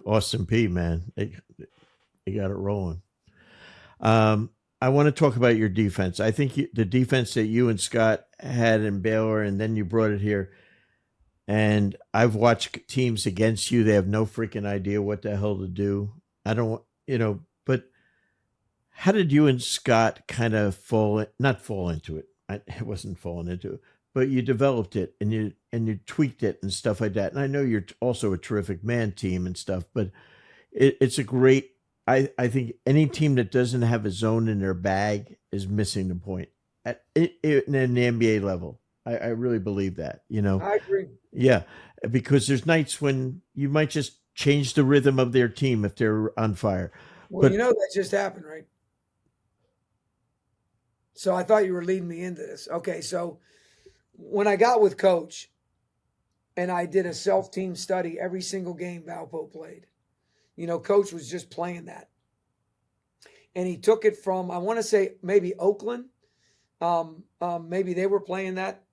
Austin P, man. They got it rolling. I want to talk about your defense. I think the defense that you and Scott had in Baylor, and then you brought it here. And I've watched teams against you. They have no freaking idea what the hell to do. I don't, but how did you and Scott kind of not fall into it? It wasn't falling into it, but you developed it and you tweaked it and stuff like that. And I know you're also a terrific man team and stuff, but it's a great, I think any team that doesn't have a zone in their bag is missing the point in the NBA level. I really believe that, I agree. Yeah, because there's nights when you might just change the rhythm of their team if they're on fire. Well, that just happened, right? So I thought you were leading me into this. Okay, so when I got with Coach and I did a self-team study every single game Valpo played, Coach was just playing that. And he took it from, I want to say maybe Oakland. Maybe they were playing that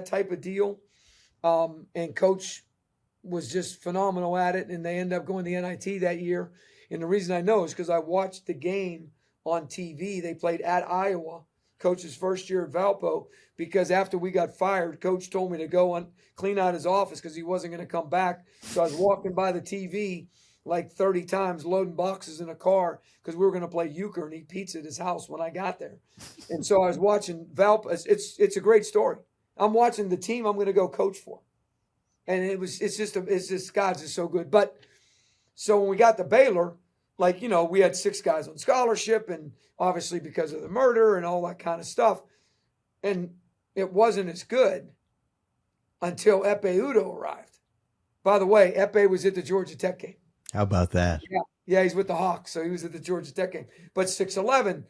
type of deal. And Coach was just phenomenal at it, and they ended up going to the NIT that year. And the reason I know is because I watched the game on TV. They played at Iowa, Coach's first year at Valpo, because after we got fired, Coach told me to go and clean out his office because he wasn't going to come back. So I was walking by the TV like 30 times, loading boxes in a car because we were going to play euchre and eat pizza at his house when I got there. And so I was watching Valpo. It's a great story. I'm watching the team I'm going to go coach for. And it's just God's is so good. But so when we got to Baylor, like, we had 6 guys on scholarship, and obviously because of the murder and all that kind of stuff. And it wasn't as good until Epe Udo arrived. By the way, Epe was at the Georgia Tech game. How about that? Yeah, he's with the Hawks, so he was at the Georgia Tech game. But 6'11",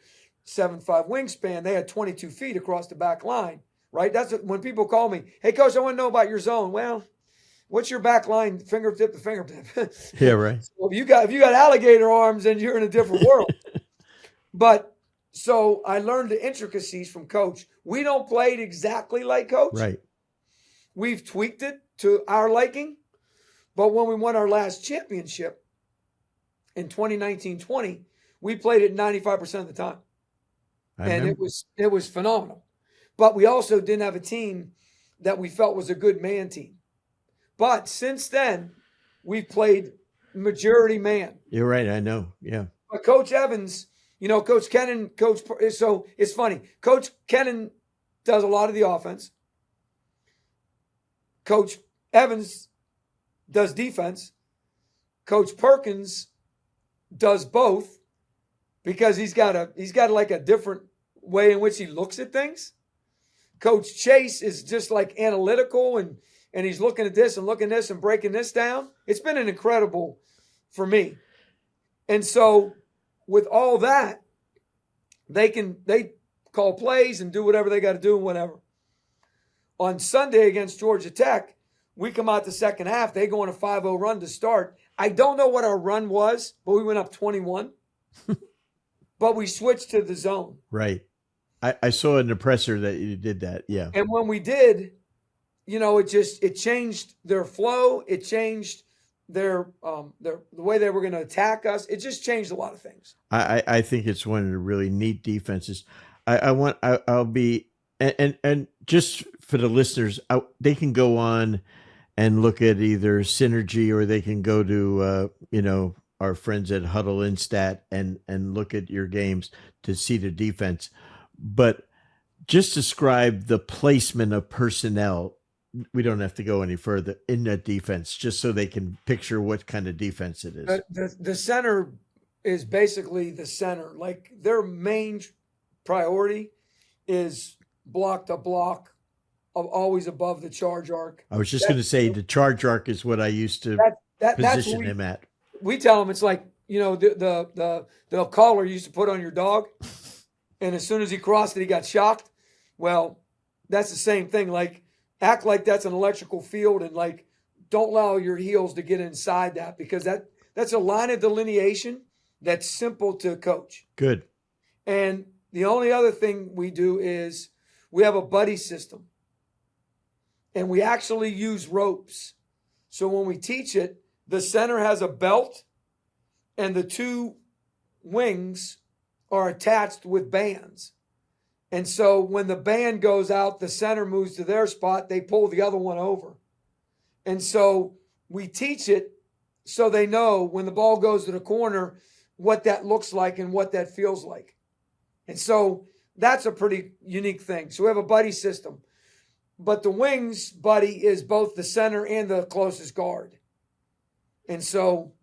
7'5" wingspan, they had 22 feet across the back line, right? That's when people call me, hey, Coach, I want to know about your zone. Well, what's your back line fingertip to fingertip? Yeah, right. So if you got alligator arms, then you're in a different world. But so I learned the intricacies from Coach. We don't play it exactly like Coach. Right. We've tweaked it to our liking. But when we won our last championship in 2019-20, we played it 95% of the time. And it was phenomenal. But we also didn't have a team that we felt was a good man team. But since then, we've played majority man. You're right. I know. Yeah. But Coach Evans, Coach Kennan, so it's funny. Coach Kennan does a lot of the offense. Coach Evans does defense. Coach Perkins does both because he's got like a different way in which he looks at things. Coach Chase is just like analytical and he's looking at this and looking at this and breaking this down. It's been an incredible for me. And so with all that, they call plays and do whatever they got to do and whatever. On Sunday against Georgia Tech, we come out the second half. They go on a 5-0 run to start. I don't know what our run was, but we went up 21. But we switched to the zone. Right. I saw in the presser that you did that. Yeah. And when we did, it changed their flow. It changed the way they were going to attack us. It just changed a lot of things. I think it's one of the really neat defenses. I'll be, and just for the listeners, they can go on and look at either Synergy or they can go to, our friends at Huddle Instat and look at your games to see the defense. But just describe the placement of personnel. We don't have to go any further in that defense, just so they can picture what kind of defense it is. The center is basically the center. Like their main priority is block to block, always above the charge arc. I was just going to say the charge arc is what I used to position him at. We tell him it's like, the collar you used to put on your dog. And as soon as he crossed it, he got shocked. Well, that's the same thing. Like, act like that's an electrical field and, like, don't allow your heels to get inside that because that's a line of delineation that's simple to coach. Good. And the only other thing we do is we have a buddy system. And we actually use ropes. So when we teach it, the center has a belt and the 2 wings are attached with bands. And so when the band goes out, the center moves to their spot, they pull the other one over. And so we teach it so they know when the ball goes to the corner, what that looks like and what that feels like. And so that's a pretty unique thing. So we have a buddy system. But the wings buddy is both the center and the closest guard. And so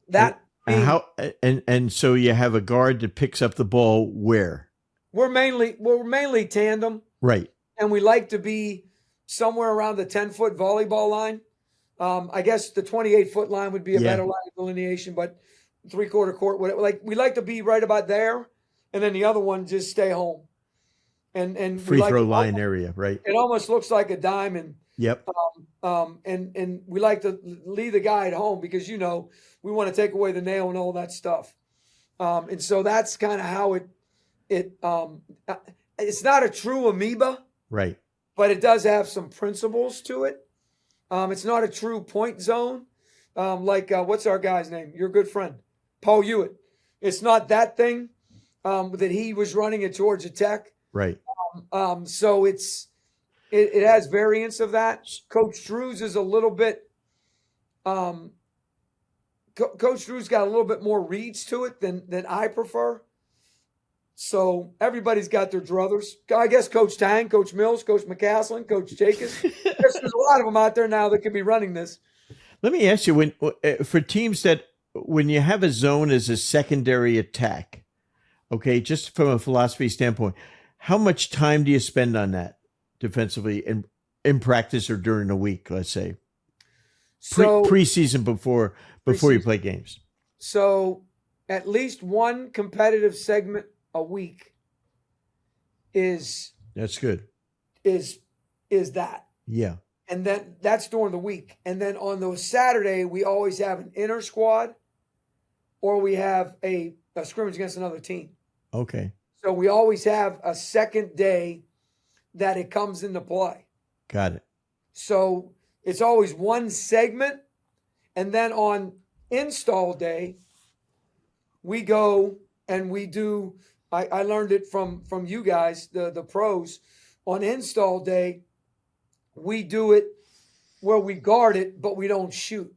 that and so you have a guard that picks up the ball where? We're mainly tandem. Right. And we like to be somewhere around the 10-foot volleyball line. I guess the 28-foot line would be a better line of delineation, but 3/4 court, whatever. We like to be right about there, and then the other one just stay home. And free throw line area, right? It almost looks like a diamond. Yep. And we like to leave the guy at home because we want to take away the nail and all that stuff. And so that's kind of how it's not a true amoeba, right? But it does have some principles to it. It's not a true point zone. What's our guy's name? Your good friend, Paul Hewitt. It's not that thing that he was running at Georgia Tech. Right. So it has variants of that. Coach Drew's is a little bit. Coach Drew's got a little bit more reads to it than I prefer. So everybody's got their druthers. I guess Coach Tang, Coach Mills, Coach McCaslin, Coach Jacobs. There's a lot of them out there now that could be running this. Let me ask you, for teams when you have a zone as a secondary attack, okay, just from a philosophy standpoint, how much time do you spend on that defensively in practice or during the week, let's say? So preseason before you play games. So at least one competitive segment a week that's good. Is that. Yeah. And then that's during the week. And then on those Saturday, we always have an inner squad or we have a scrimmage against another team. Okay. So we always have a second day that it comes into play. Got it. So it's always one segment. And then on install day, we go and we do, I learned it from you guys, the pros. On install day, we do it where we guard it, but we don't shoot.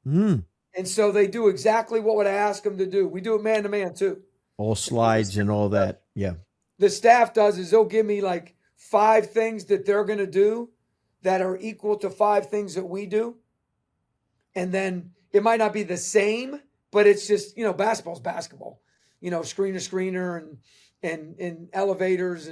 Mm. And so they do exactly what I ask them to do. We do it man-to-man too. All slides and all that. Yeah. The staff does is they'll give me like 5 things that they're going to do that are equal to 5 things that we do. And then it might not be the same, but it's just, basketball's basketball. Screen to screener and elevators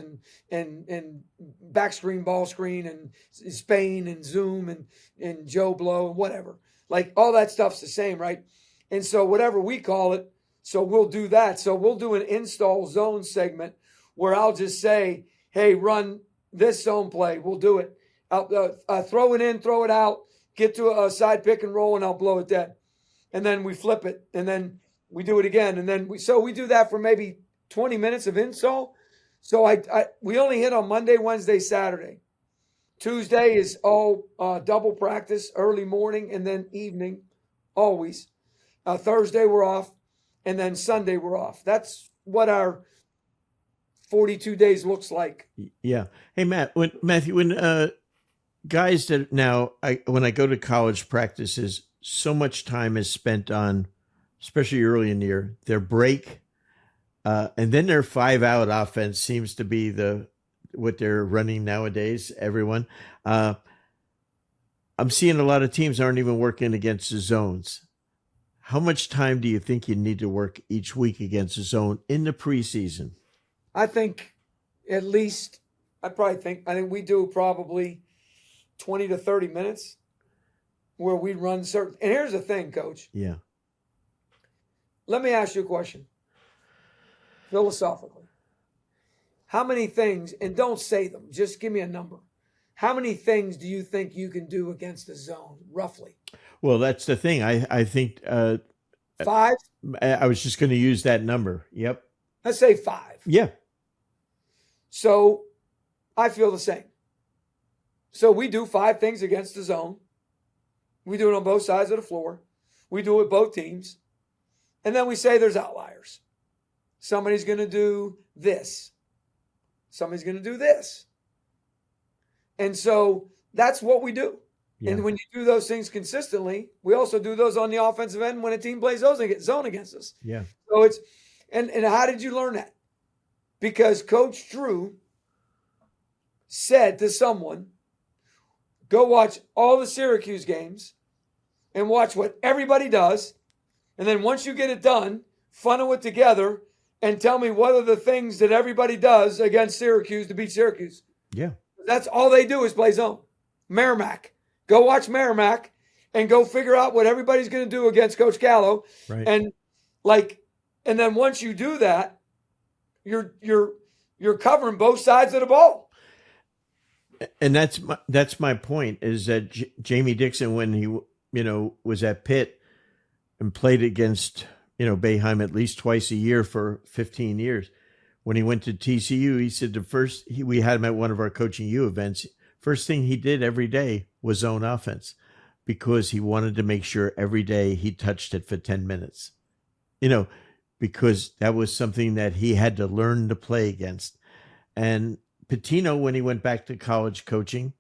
and back screen, ball screen and Spain and Zoom and Joe Blow and whatever. Like all that stuff's the same, right? And so whatever we call it, so we'll do that. So we'll do an install zone segment where I'll just say, hey, run this zone play. We'll do it. I'll throw it in, throw it out, get to a side pick and roll, and I'll blow it dead. And then we flip it, and then we do it again. And then we do that for maybe 20 minutes of install. So we only hit on Monday, Wednesday, Saturday. Tuesday is all double practice, early morning and then evening, always. Thursday we're off, and then Sunday we're off. That's what our 42 days looks like. Yeah. Hey, Matthew, when guys that now, when I go to college practices, so much time is spent on, especially early in the year, their break, and then their 5-out offense seems to be what they're running nowadays. Everyone, I'm seeing a lot of teams aren't even working against the zones. How much time do you think you need to work each week against a zone in the preseason? I think at least, I think we do probably 20 to 30 minutes where we run certain. And here's the thing, Coach. Yeah. Let me ask you a question. Philosophically, how many things, and don't say them, just give me a number. How many things do you think you can do against a zone, roughly? Well, that's the thing. I think 5? I was just going to use that number. Yep. Let's say 5. Yeah. So I feel the same. So we do 5 things against the zone. We do it on both sides of the floor. We do it with both teams. And then we say there's outliers. Somebody's going to do this. Somebody's going to do this. And so that's what we do. Yeah. And when you do those things consistently, we also do those on the offensive end when a team plays zone against us. Yeah. So it's, and how did you learn that? Because Coach Drew said to someone, go watch all the Syracuse games and watch what everybody does. And then once you get it done, funnel it together and tell me what are the things that everybody does against Syracuse to beat Syracuse. Yeah. That's all they do is play zone. Merrimack. Go watch Merrimack and go figure out what everybody's going to do against Coach Gallo. Right. And then once you do that, you're covering both sides of the ball. And that's my point is that Jamie Dixon, when he, was at Pitt and played against, Boeheim at least twice a year for 15 years. When he went to TCU, he said we had him at one of our Coaching U events. first thing he did every day was zone offense because he wanted to make sure every day he touched it for 10 minutes, because that was something that he had to learn to play against. And Pitino, when he went back to college coaching,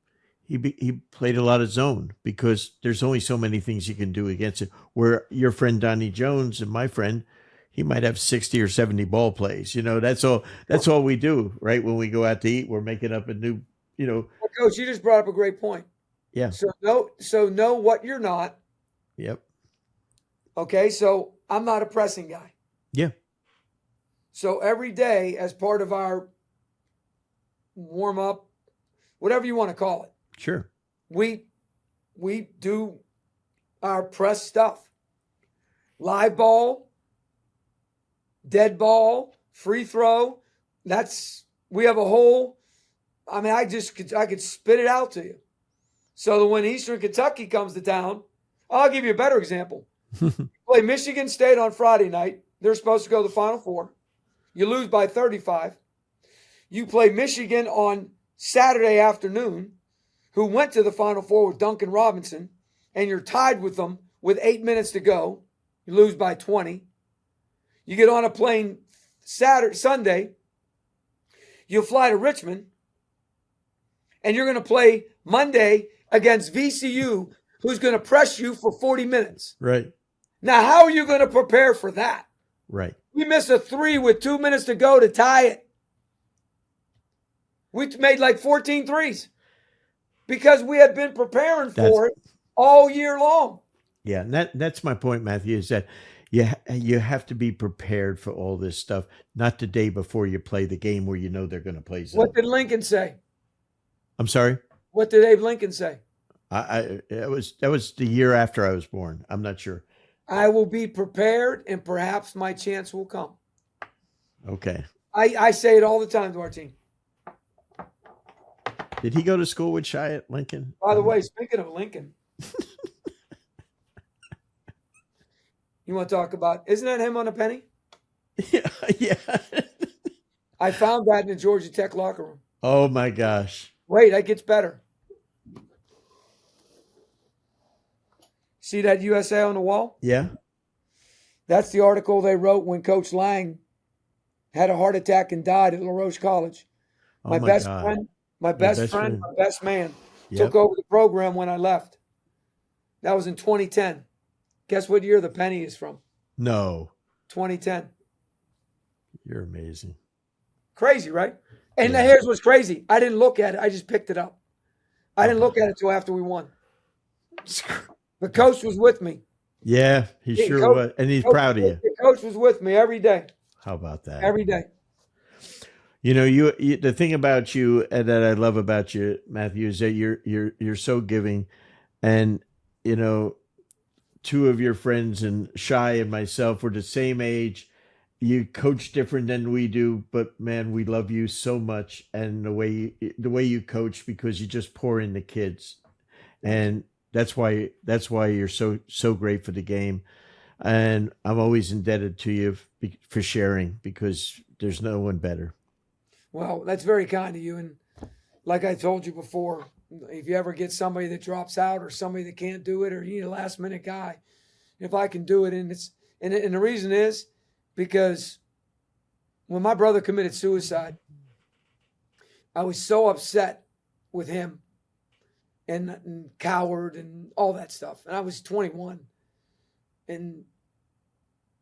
he played a lot of zone because there's only so many things you can do against it. Where your friend Donnie Jones and my friend, he might have 60 or 70 ball plays. That's all we do, right? When we go out to eat, we're making up a new, Well, Coach, you just brought up a great point. Yeah. So know what you're not. Yep. Okay, so I'm not a pressing guy. Yeah. So every day, as part of our warm up, whatever you want to call it, sure, we do our press stuff. Live ball, dead ball, free throw. We have a whole. I mean, I could spit it out to you. So that when Eastern Kentucky comes to town, I'll give you a better example. Play Michigan State on Friday night. They're supposed to go to the Final Four. You lose by 35. You play Michigan on Saturday afternoon, who went to the Final Four with Duncan Robinson, and you're tied with them with 8 minutes to go. You lose by 20. You get on a plane Sunday. You'll fly to Richmond, and you're going to play Monday against VCU, who's going to press you for 40 minutes. Right. Now, how are you going to prepare for that? Right. We missed a 3 with 2 minutes to go to tie it. We made like 14 threes because we had been preparing for it all year long. Yeah, and that's my point, Matthew, is that you have to be prepared for all this stuff, not the day before you play the game where you know they're going to play zone. What did Lincoln say? I'm sorry? What did Abe Lincoln say? That was the year after I was born. I'm not sure. I will be prepared, and perhaps my chance will come. Okay. I say it all the time to our team. Did he go to school with Shai at Lincoln? By the way, speaking of Lincoln, you want to talk about, isn't that him on a penny? Yeah. I found that in the Georgia Tech locker room. Oh, my gosh. Wait, that gets better. See that USA on the wall? Yeah. That's the article they wrote when Coach Lang had a heart attack and died at LaRoche College. My best friend, my best man, took over the program when I left. That was in 2010. Guess what year the penny is from? No. 2010. You're amazing. Crazy, right? And here's what's crazy. I didn't look at it. I just picked it up. I didn't look at it till after we won. The coach was with me. Yeah, he sure was. And he's proud of you. The coach was with me every day. How about that? Every day. You the thing about you and that I love about you, Matthew, is that you're so giving. And, two of your friends and Shai and myself were the same age. You coach different than we do, but man, we love you so much. And the way you coach, because you just pour in the kids. And that's why you're so great for the game. And I'm always indebted to you for sharing, because there's no one better. Well, that's very kind of you. And like I told you before, if you ever get somebody that drops out or somebody that can't do it, or you need a last minute guy, if I can do it, and the reason is because when my brother committed suicide, I was so upset with him and coward and all that stuff. And I was 21. And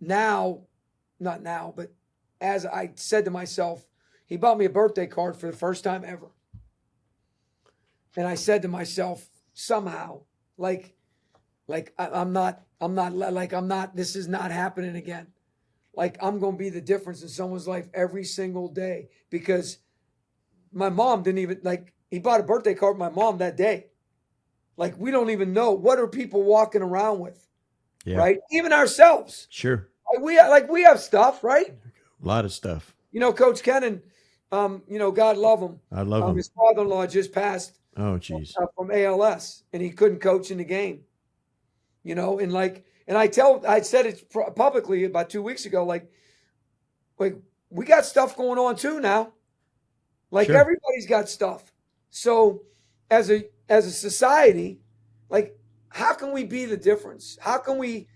not now, but as I said to myself, he bought me a birthday card for the first time ever. And I said to myself, somehow, this is not happening again. Like, I'm going to be the difference in someone's life every single day, because my mom didn't even, he bought a birthday card with my mom that day. Like, we don't even know, what are people walking around with, right? Even ourselves. Sure. We have stuff, right? A lot of stuff. Coach Kennan, God love him. I love him. His father-in-law just passed. Oh, geez. From ALS, and he couldn't coach in the game. I said it publicly about 2 weeks ago, like we got stuff going on too now. Like, sure. Everybody's got stuff. So as a society, like, how can we be the difference? How can we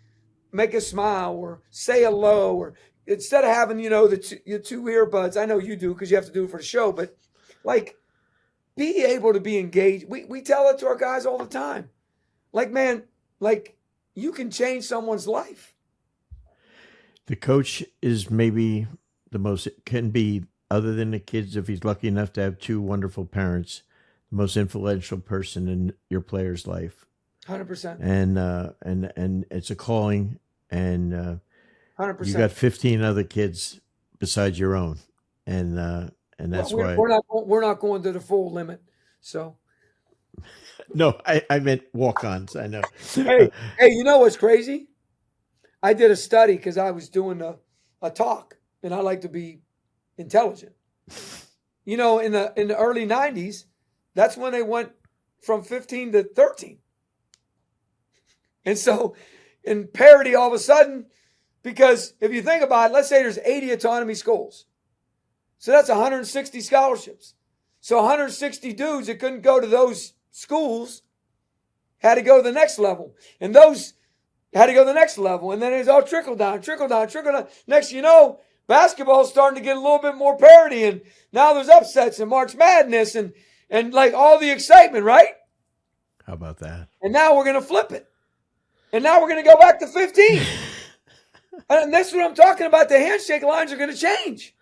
make a smile or say hello, or instead of having, your two earbuds? I know you do because you have to do it for the show, but like, be able to be engaged. We tell it to our guys all the time. Like, man, like, you can change someone's life. The coach is maybe the most, it can be, other than the kids, if he's lucky enough to have two wonderful parents, the most influential person in your player's life. 100%. And it's a calling, and 100%. you got 15 other kids besides your own, and that's why we're not going to the full limit. So no, I meant walk-ons. I know. Hey, you know what's crazy? I did a study because I was doing a talk, and I like to be intelligent. In the early 90s, that's when they went from 15 to 13. And so in parity, all of a sudden, because if you think about it, let's say there's 80 autonomy schools. So that's 160 scholarships. So 160 dudes that couldn't go to those schools had to go to the next level. And those had to go to the next level. And then it's all trickle down. Next you know, basketball's starting to get a little bit more parity. And now there's upsets and March Madness and like all the excitement, right? How about that? And now we're going to flip it. And now we're going to go back to 15. And that's what I'm talking about. The handshake lines are going to change.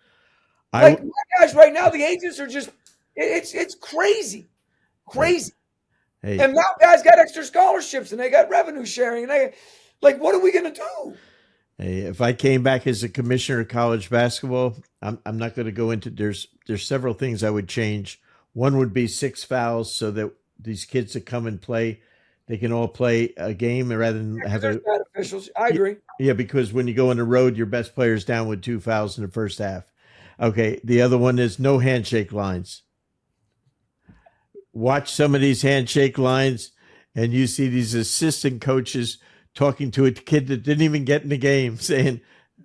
Like, my guys right now, the agents are just, it's crazy. Crazy. Hey. And now guys got extra scholarships and they got revenue sharing. And they, like, what are we going to do? Hey, if I came back as a commissioner of college basketball, I'm not going to go into, there's several things I would change. One would be 6 fouls so that these kids that come and play, they can all play a game rather than have bad officials. I agree. Yeah, because when you go on the road, your best player's down with 2 fouls in the first half. Okay, the other one is no handshake lines. Watch some of these handshake lines, and you see these assistant coaches talking to a kid that didn't even get in the game, saying,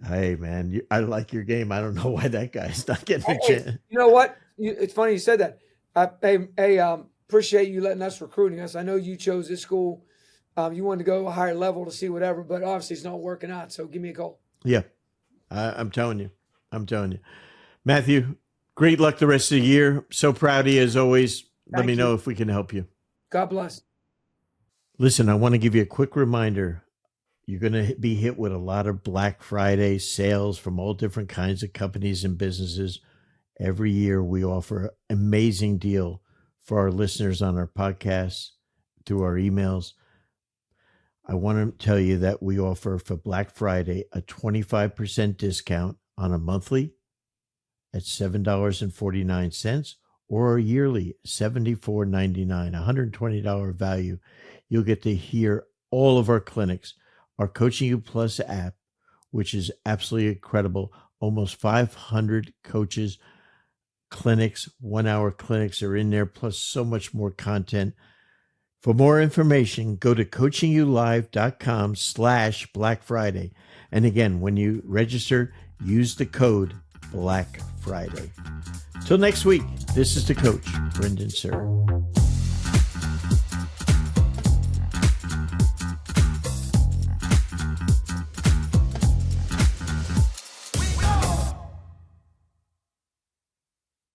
"Hey, man, I like your game. I don't know why that guy's not getting a chance." You know what? It's funny you said that. Appreciate you letting us recruiting us. I know you chose this school. You wanted to go a higher level to see whatever, but obviously it's not working out. So give me a call. Yeah, I'm telling you. Matthew, great luck the rest of the year. So proud of you as always. Let me know if we can help you. God bless. Listen, I want to give you a quick reminder. You're going to be hit with a lot of Black Friday sales from all different kinds of companies and businesses. Every year we offer an amazing deal for our listeners on our podcasts, through our emails. I want to tell you that we offer for Black Friday a 25% discount on a monthly at $7.49 or a yearly $74.99, $120 value. You'll get to hear all of our clinics, our Coaching U Plus app, which is absolutely incredible. Almost 500 coaches, clinics, 1-hour clinics are in there, plus so much more content. For more information, go to coachingulive.com/Black Friday. And again, when you register, use the code Black Friday. Till next week, this is the coach, Brendan Suhr.